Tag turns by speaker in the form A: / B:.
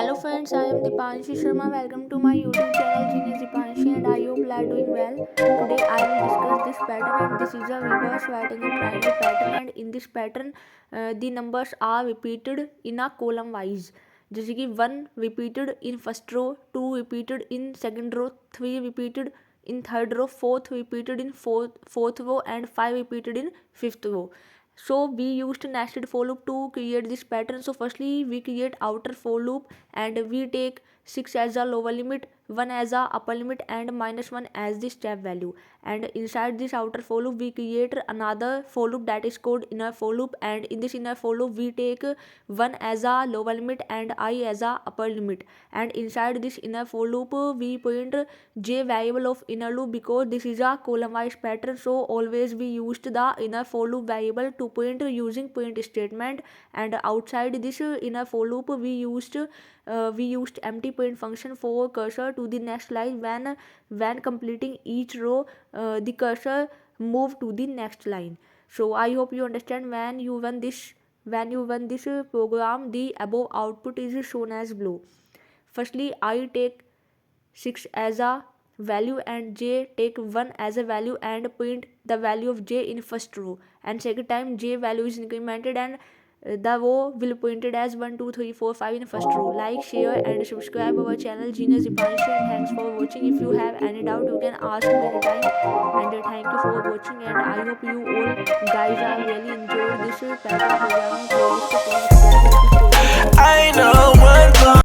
A: Hello friends, I am Deepanshi Sharma. Welcome to my YouTube channel Genius Deepanshi and I hope you are doing well. Today I will discuss this pattern and this is a reverse triangle pattern and in this pattern the numbers are repeated in a column wise. जैसे कि 1 repeated in first row, 2 repeated in second row, 3 repeated in third row, 4th repeated in fourth row and 5 repeated in fifth row. So we used nested for loop to create this pattern. So firstly we create outer for loop and we take 6 as a lower limit, 1 as a upper limit and -1 as the step value, and inside this outer for loop we create another for loop that is called inner for loop, and in this inner for loop we take 1 as a lower limit and I as a upper limit, and inside this inner for loop we point j variable of inner loop because this is a column wise pattern. So always we used the inner for loop variable to point using point statement, and outside this inner for loop we used empty point function for cursor to the next line. When completing each row the cursor move to the next line. So I hope you understand. When you run this program, the above output is shown as below. Firstly I take 6 as a value and j take 1 as a value and print the value of j in first row, and second time j value is incremented and the row will pointed as 1 2 3 4 5 in first row. Like, share and subscribe our channel Genius Deepanshi, and thanks for watching. If you have any doubt you can ask me anytime, and thank you for watching, and I hope you all guys are really enjoyed this pattern programming playlist from Scratch. Thank you so much.
B: I know one